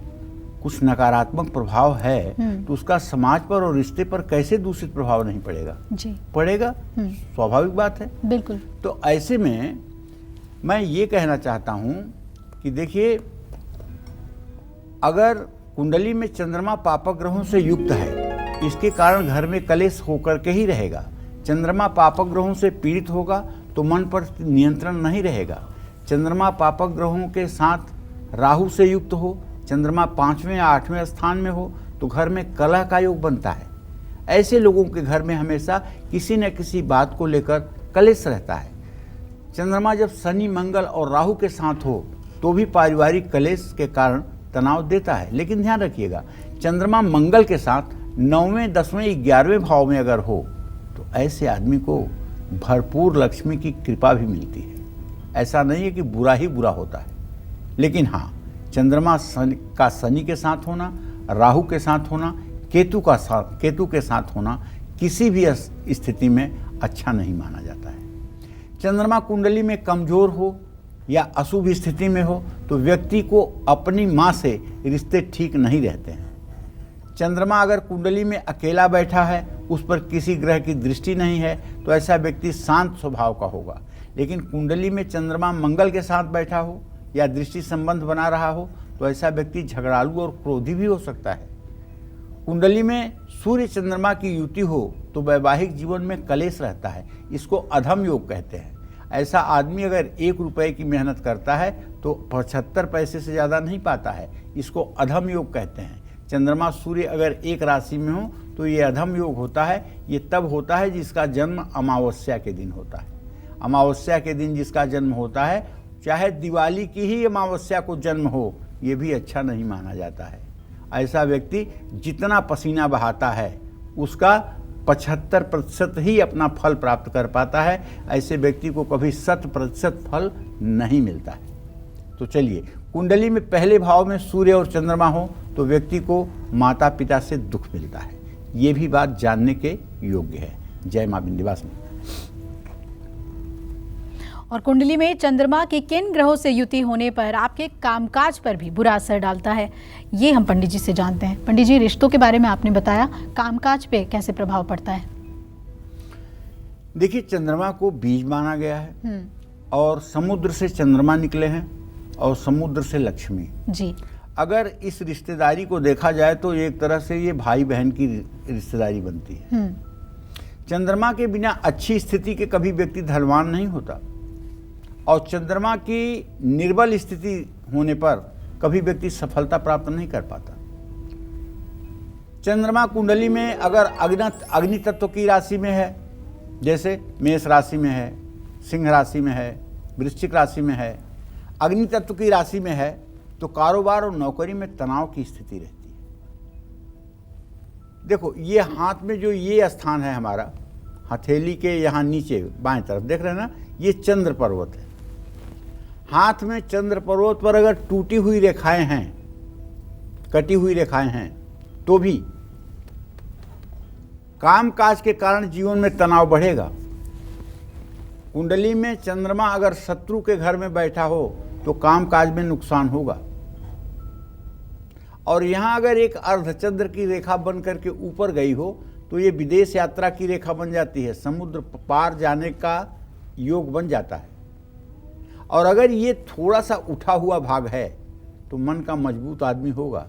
कुछ नकारात्मक प्रभाव है तो उसका समाज पर और रिश्ते पर कैसे दूषित प्रभाव नहीं पड़ेगा? जी पड़ेगा, स्वाभाविक बात है। बिल्कुल। तो ऐसे में मैं ये कहना चाहता हूं कि देखिए, अगर कुंडली में चंद्रमा पापक ग्रहों से युक्त है, इसके कारण घर में कलेश होकर के ही रहेगा। चंद्रमा पापक ग्रहों से पीड़ित होगा तो मन पर नियंत्रण नहीं रहेगा। चंद्रमा पापक ग्रहों के साथ राहु से युक्त हो, चंद्रमा 5वें या 8वें स्थान में हो तो घर में कलह का योग बनता है। ऐसे लोगों के घर में हमेशा किसी न किसी बात को लेकर कलेश रहता है। चंद्रमा जब शनि, मंगल और राहु के साथ हो तो भी पारिवारिक कलेश के कारण तनाव देता है। लेकिन ध्यान रखिएगा, चंद्रमा मंगल के साथ 9वें, 10वें, 11वें भाव में अगर हो तो ऐसे आदमी को भरपूर लक्ष्मी की कृपा भी मिलती है। ऐसा नहीं है कि बुरा ही बुरा होता है, लेकिन हाँ, चंद्रमा का शनि के साथ होना, राहु के साथ होना, केतु के साथ होना किसी भी स्थिति में अच्छा नहीं माना जाता है। चंद्रमा कुंडली में कमजोर हो या अशुभ स्थिति में हो तो व्यक्ति को अपनी माँ से रिश्ते ठीक नहीं रहते हैं। चंद्रमा अगर कुंडली में अकेला बैठा है, उस पर किसी ग्रह की दृष्टि नहीं है, तो ऐसा व्यक्ति शांत स्वभाव का होगा। लेकिन कुंडली में चंद्रमा मंगल के साथ बैठा हो या दृष्टि संबंध बना रहा हो तो ऐसा व्यक्ति झगड़ालू और क्रोधी भी हो सकता है। कुंडली में सूर्य चंद्रमा की युति हो तो वैवाहिक जीवन में कलेश रहता है, इसको अधम योग कहते हैं। ऐसा आदमी अगर 1 रुपये की मेहनत करता है तो 75 पैसे से ज़्यादा नहीं पाता है, इसको अधम योग कहते हैं। चंद्रमा सूर्य अगर एक राशि में हो तो ये अधम योग होता है। ये तब होता है जिसका जन्म अमावस्या के दिन होता है। अमावस्या के दिन जिसका जन्म होता है, चाहे दिवाली की ही अमावस्या को जन्म हो, ये भी अच्छा नहीं माना जाता है। ऐसा व्यक्ति जितना पसीना बहाता है उसका 75% ही अपना फल प्राप्त कर पाता है। ऐसे व्यक्ति को कभी 100% फल नहीं मिलता है। तो चलिए, कुंडली में पहले भाव में सूर्य और चंद्रमा हो तो व्यक्ति को माता पिता से दुख मिलता है। ये भी बात जानने के योग्य है। जय मां विंध्यवासिनी। और कुंडली में चंद्रमा की किन ग्रहों से युति होने पर आपके कामकाज पर भी बुरा असर डालता है, ये हम पंडित जी से जानते हैं। पंडित जी, रिश्तों के बारे में आपने बताया, कामकाज पे कैसे प्रभाव पड़ता है? देखिए, चंद्रमा को बीज माना गया है और समुद्र से चंद्रमा निकले हैं और समुद्र से लक्ष्मी जी। अगर इस रिश्तेदारी को देखा जाए तो एक तरह से ये भाई बहन की रिश्तेदारी बनती है। चंद्रमा के बिना अच्छी स्थिति के कभी व्यक्ति धनवान नहीं होता और चंद्रमा की निर्बल स्थिति होने पर कभी व्यक्ति सफलता प्राप्त नहीं कर पाता। चंद्रमा कुंडली में अगर अग्नि तत्व की राशि में है, जैसे मेष राशि में है, सिंह राशि में है, वृश्चिक राशि में है, अग्नि तत्व की राशि में है, तो कारोबार और नौकरी में तनाव की स्थिति रहती है। देखो, ये हाथ में जो ये स्थान है हमारा, हथेली के यहाँ नीचे बाएं तरफ देख रहे हैं ना, ये चंद्र पर्वत है। हाथ में चंद्र पर्वत पर अगर टूटी हुई रेखाएं हैं, कटी हुई रेखाएं हैं, तो भी कामकाज के कारण जीवन में तनाव बढ़ेगा। कुंडली में चंद्रमा अगर शत्रु के घर में बैठा हो तो कामकाज में नुकसान होगा। और यहां अगर एक अर्धचंद्र की रेखा बन करके ऊपर गई हो तो ये विदेश यात्रा की रेखा बन जाती है, समुद्र पार जाने का योग बन जाता है। और अगर ये थोड़ा सा उठा हुआ भाग है तो मन का मजबूत आदमी होगा,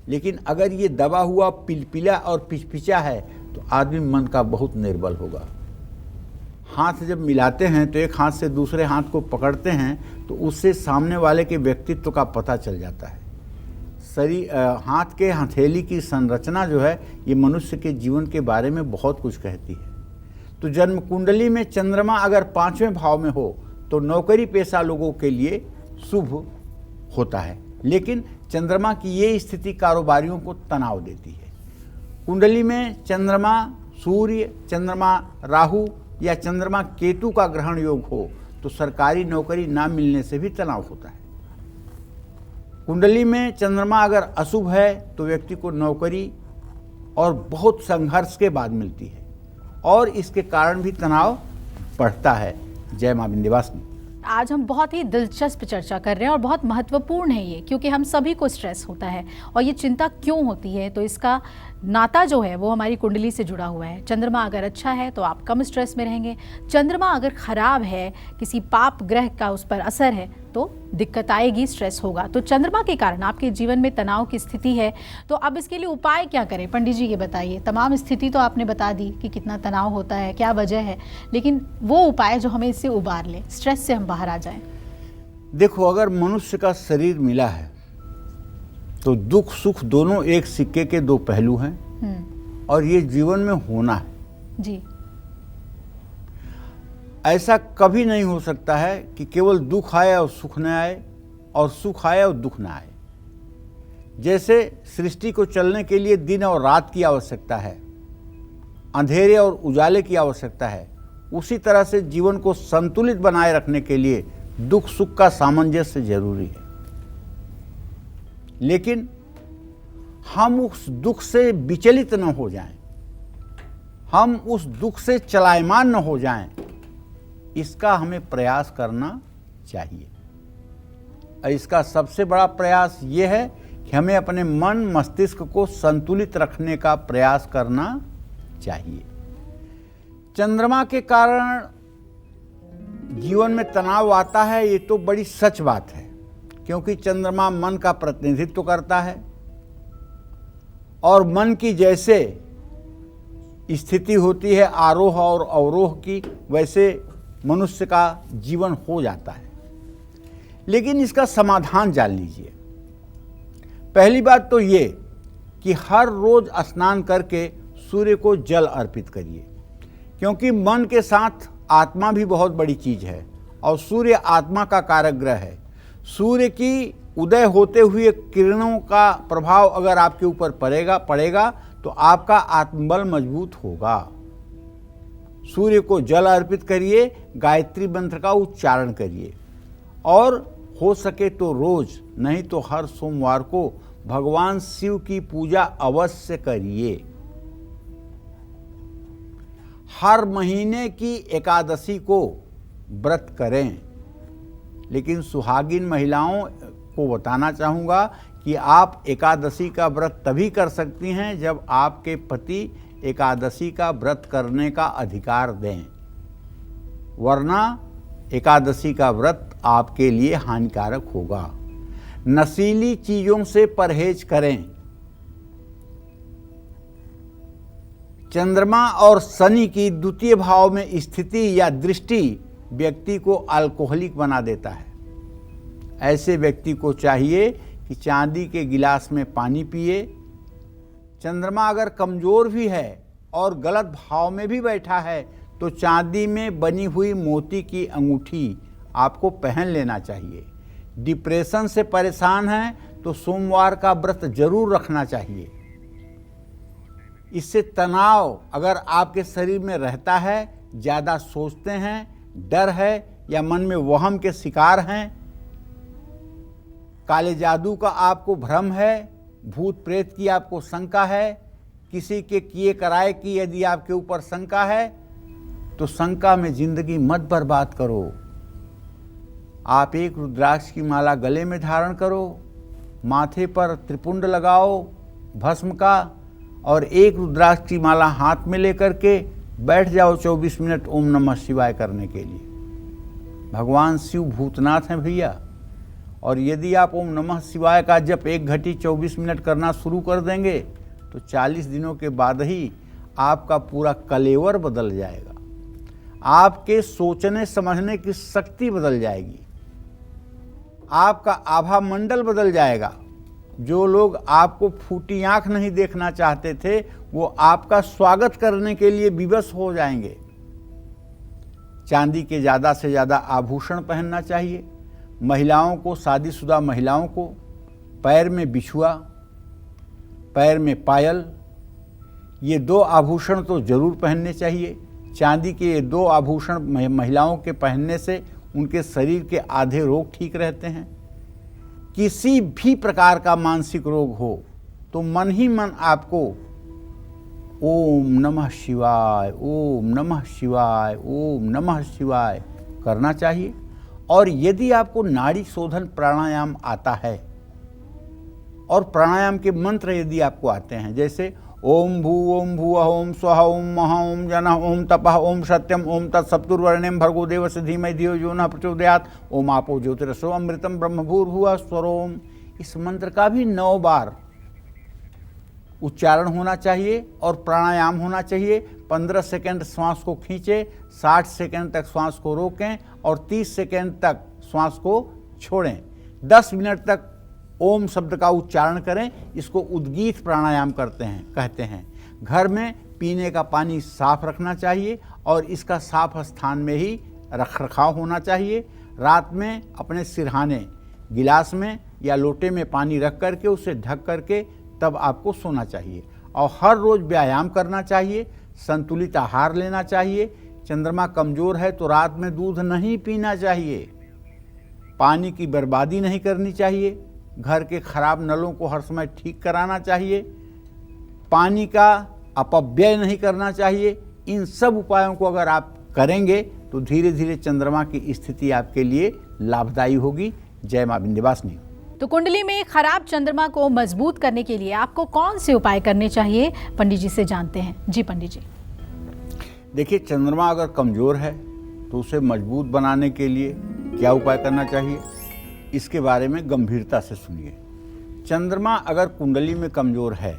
लेकिन अगर ये दबा हुआ पिलपिला और पिचपिचा है तो आदमी मन का बहुत निर्बल होगा। हाथ जब मिलाते हैं तो एक हाथ से दूसरे हाथ को पकड़ते हैं तो उससे सामने वाले के व्यक्तित्व का पता चल जाता है। हाथ के हथेली की संरचना जो है ये मनुष्य के जीवन के बारे में बहुत कुछ कहती है। तो जन्म कुंडली में चंद्रमा अगर 5वें भाव में हो तो नौकरी पेशा लोगों के लिए शुभ होता है, लेकिन चंद्रमा की ये स्थिति कारोबारियों को तनाव देती है। कुंडली में चंद्रमा सूर्य, चंद्रमा राहु या चंद्रमा केतु का ग्रहण योग हो तो सरकारी नौकरी ना मिलने से भी तनाव होता है। कुंडली में चंद्रमा अगर अशुभ है तो व्यक्ति को नौकरी और बहुत संघर्ष के बाद मिलती है और इसके कारण भी तनाव बढ़ता है। जय मां विंध्यवासिनी। आज हम बहुत ही दिलचस्प चर्चा कर रहे हैं और बहुत महत्वपूर्ण है ये, क्योंकि हम सभी को स्ट्रेस होता है और ये चिंता क्यों होती है, तो इसका नाता जो है वो हमारी कुंडली से जुड़ा हुआ है। चंद्रमा अगर अच्छा है तो आप कम स्ट्रेस में रहेंगे, चंद्रमा अगर खराब है, किसी पाप ग्रह का उस पर असर है तो दिक्कत आएगी, स्ट्रेस होगा। तो चंद्रमा के कारण आपके जीवन में तनाव की स्थिति है, तो अब इसके लिए उपाय क्या करें? पंडित जी ये बताइए। तमाम स्थिति तो आपने बता दी कि कितना तनाव होता है, क्या वजह है, लेकिन वो उपाय जो हमें इससे उबार ले, स्ट्रेस से हम बाहर आ जाएं। देखो, अगर मनुष्य का शरीर मिला है तो दुख सुख दोनों एक सिक्के के दो पहलू हैं और ये जीवन में होना है जी। ऐसा कभी नहीं हो सकता है कि केवल दुख आए और सुख न आए और सुख आए और दुख न आए। जैसे सृष्टि को चलने के लिए दिन और रात की आवश्यकता है, अंधेरे और उजाले की आवश्यकता है, उसी तरह से जीवन को संतुलित बनाए रखने के लिए दुख सुख का सामंजस्य जरूरी है। लेकिन हम उस दुख से विचलित न हो जाएं, हम उस दुख से चलायमान न हो जाएं, इसका हमें प्रयास करना चाहिए। और इसका सबसे बड़ा प्रयास ये है कि हमें अपने मन मस्तिष्क को संतुलित रखने का प्रयास करना चाहिए। चंद्रमा के कारण जीवन में तनाव आता है, ये तो बड़ी सच बात है, क्योंकि चंद्रमा मन का प्रतिनिधित्व करता है और मन की जैसे स्थिति होती है आरोह और अवरोह की, वैसे मनुष्य का जीवन हो जाता है। लेकिन इसका समाधान जान लीजिए। पहली बात तो ये कि हर रोज स्नान करके सूर्य को जल अर्पित करिए, क्योंकि मन के साथ आत्मा भी बहुत बड़ी चीज है और सूर्य आत्मा का कारक ग्रह है। सूर्य की उदय होते हुए किरणों का प्रभाव अगर आपके ऊपर पड़ेगा तो आपका आत्मबल मजबूत होगा। सूर्य को जल अर्पित करिए, गायत्री मंत्र का उच्चारण करिए और हो सके तो रोज, नहीं तो हर सोमवार को भगवान शिव की पूजा अवश्य करिए। हर महीने की एकादशी को व्रत करें। लेकिन सुहागिन महिलाओं को बताना चाहूँगा कि आप एकादशी का व्रत तभी कर सकती हैं जब आपके पति एकादशी का व्रत करने का अधिकार दें, वरना एकादशी का व्रत आपके लिए हानिकारक होगा। नशीली चीजों से परहेज करें। चंद्रमा और शनि की द्वितीय भाव में स्थिति या दृष्टि व्यक्ति को अल्कोहलिक बना देता है। ऐसे व्यक्ति को चाहिए कि चांदी के गिलास में पानी पिए। चंद्रमा अगर कमजोर भी है और गलत भाव में भी बैठा है तो चांदी में बनी हुई मोती की अंगूठी आपको पहन लेना चाहिए। डिप्रेशन से परेशान हैं तो सोमवार का व्रत जरूर रखना चाहिए। इससे तनाव अगर आपके शरीर में रहता है, ज़्यादा सोचते हैं, डर है या मन में वहम के शिकार हैं, काले जादू का आपको भ्रम है, भूत प्रेत की आपको शंका है, किसी के किए कराए की यदि आपके ऊपर शंका है, तो शंका में जिंदगी मत बर्बाद करो। आप एक रुद्राक्ष की माला गले में धारण करो, माथे पर त्रिपुंड लगाओ भस्म का, और एक रुद्राक्ष की माला हाथ में लेकर के बैठ जाओ 24 मिनट ओम नमः शिवाय करने के लिए। भगवान शिव भूतनाथ हैं भैया, और यदि आप ओम नमः शिवाय का जप 1 घंटी 24 मिनट करना शुरू कर देंगे तो 40 दिनों के बाद ही आपका पूरा कलेवर बदल जाएगा। आपके सोचने समझने की शक्ति बदल जाएगी, आपका आभा मंडल बदल जाएगा। जो लोग आपको फूटी आंख नहीं देखना चाहते थे वो आपका स्वागत करने के लिए विवश हो जाएंगे। चांदी के ज़्यादा से ज़्यादा आभूषण पहनना चाहिए। महिलाओं को, शादीशुदा महिलाओं को पैर में बिछुआ, पैर में पायल, ये 2 आभूषण तो जरूर पहनने चाहिए। चांदी के ये 2 आभूषण महिलाओं के पहनने से उनके शरीर के आधे रोग ठीक रहते हैं। किसी भी प्रकार का मानसिक रोग हो तो मन ही मन आपको ओम नमः शिवाय, ओम नमः शिवाय, ओम नमः शिवाय करना चाहिए। और यदि आपको नाड़ी शोधन प्राणायाम आता है और प्राणायाम के मंत्र यदि आपको आते हैं, जैसे ओम भुवः ओम स्वः ओम महा ओम जनः ओम तपः ओम सत्यम ओम तत्सप्तुर्वरेण्यं भर्गो देवस्य धीमहि धियो यो नः प्रचोदयात् ओम आपो ज्योतिरसो अमृतम ब्रह्म भूर्भुवः स्वरोम, इस मंत्र का भी 9 बार उच्चारण होना चाहिए और प्राणायाम होना चाहिए। 15 सेकंड श्वास को खींचें, 60 सेकंड तक श्वास को रोकें और 30 सेकंड तक श्वास को छोड़ें। 10 मिनट तक ओम शब्द का उच्चारण करें। इसको उद्गीत प्राणायाम कहते हैं। घर में पीने का पानी साफ रखना चाहिए और इसका साफ स्थान में ही रखरखाव होना चाहिए। रात में अपने सिरहाने गिलास में या लोटे में पानी रख करके उसे ढक करके तब आपको सोना चाहिए। और हर रोज व्यायाम करना चाहिए। संतुलित आहार लेना चाहिए। चंद्रमा कमजोर है तो रात में दूध नहीं पीना चाहिए। पानी की बर्बादी नहीं करनी चाहिए। घर के खराब नलों को हर समय ठीक कराना चाहिए। पानी का अपव्यय नहीं करना चाहिए। इन सब उपायों को अगर आप करेंगे तो धीरे धीरे चंद्रमा की स्थिति आपके लिए लाभदायी होगी। जय मां विंध्यवासिनी। तो कुंडली में खराब चंद्रमा को मजबूत करने के लिए आपको कौन से उपाय करने चाहिए, पंडित जी से जानते हैं। जी पंडित जी। देखिए, चंद्रमा अगर कमजोर है तो उसे मजबूत बनाने के लिए क्या उपाय करना चाहिए, इसके बारे में गंभीरता से सुनिए। चंद्रमा अगर कुंडली में कमजोर है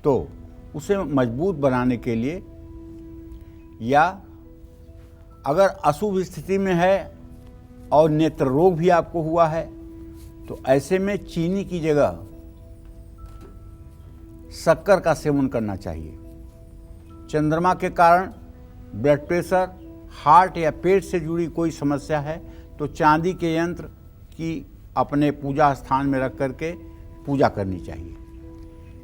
तो उसे मजबूत बनाने के लिए, या अगर अशुभ स्थिति में है और नेत्र रोग भी आपको हुआ है तो ऐसे में चीनी की जगह शक्कर का सेवन करना चाहिए। चंद्रमा के कारण ब्लड प्रेशर, हार्ट या पेट से जुड़ी कोई समस्या है तो चांदी के यंत्र की अपने पूजा स्थान में रख करके पूजा करनी चाहिए।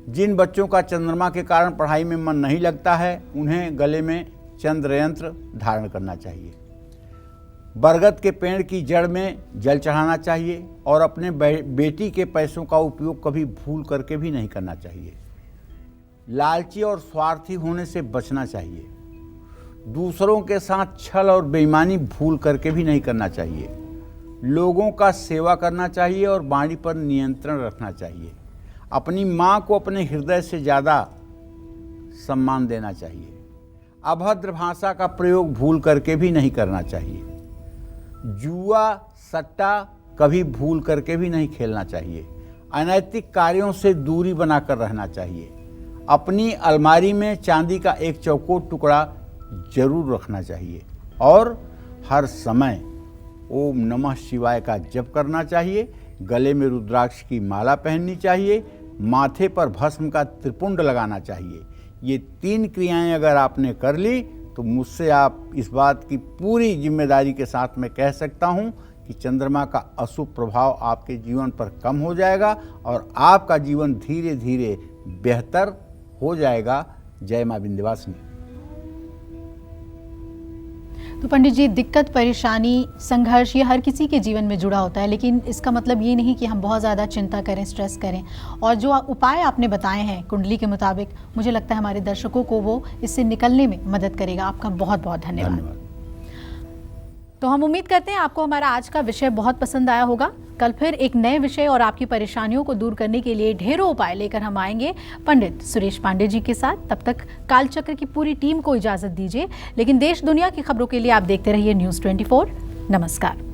जिन बच्चों का चंद्रमा के कारण पढ़ाई में मन नहीं लगता है उन्हें गले में चंद्र यंत्र धारण करना चाहिए। बरगद के पेड़ की जड़ में जल चढ़ाना चाहिए और अपने बेटी के पैसों का उपयोग कभी भूल करके भी नहीं करना चाहिए। लालची और स्वार्थी होने से बचना चाहिए। दूसरों के साथ छल और बेईमानी भूल करके भी नहीं करना चाहिए। लोगों का सेवा करना चाहिए और वाणी पर नियंत्रण रखना चाहिए। अपनी माँ को अपने हृदय से ज़्यादा सम्मान देना चाहिए। अभद्र भाषा का प्रयोग भूल करके भी नहीं करना चाहिए। जुआ सट्टा कभी भूल करके भी नहीं खेलना चाहिए। अनैतिक कार्यों से दूरी बनाकर रहना चाहिए। अपनी अलमारी में चांदी का एक चौकोर टुकड़ा जरूर रखना चाहिए और हर समय ओम नमः शिवाय का जप करना चाहिए। गले में रुद्राक्ष की माला पहननी चाहिए। माथे पर भस्म का त्रिपुंड लगाना चाहिए। ये 3 क्रियाएं अगर आपने कर ली तो मुझसे आप इस बात की पूरी जिम्मेदारी के साथ मैं कह सकता हूं कि चंद्रमा का अशुभ प्रभाव आपके जीवन पर कम हो जाएगा और आपका जीवन धीरे धीरे बेहतर हो जाएगा। जय मां विंध्यवासिनी। तो पंडित जी, दिक्कत, परेशानी, संघर्ष ये हर किसी के जीवन में जुड़ा होता है, लेकिन इसका मतलब ये नहीं कि हम बहुत ज़्यादा चिंता करें, स्ट्रेस करें। और जो उपाय आपने बताए हैं कुंडली के मुताबिक, मुझे लगता है हमारे दर्शकों को वो इससे निकलने में मदद करेगा। आपका बहुत बहुत धन्यवाद। तो हम उम्मीद करते हैं आपको हमारा आज का विषय बहुत पसंद आया होगा। कल फिर एक नए विषय और आपकी परेशानियों को दूर करने के लिए ढेरों उपाय लेकर हम आएंगे पंडित सुरेश पांडे जी के साथ। तब तक कालचक्र की पूरी टीम को इजाजत दीजिए, लेकिन देश दुनिया की खबरों के लिए आप देखते रहिए न्यूज़ 24। नमस्कार।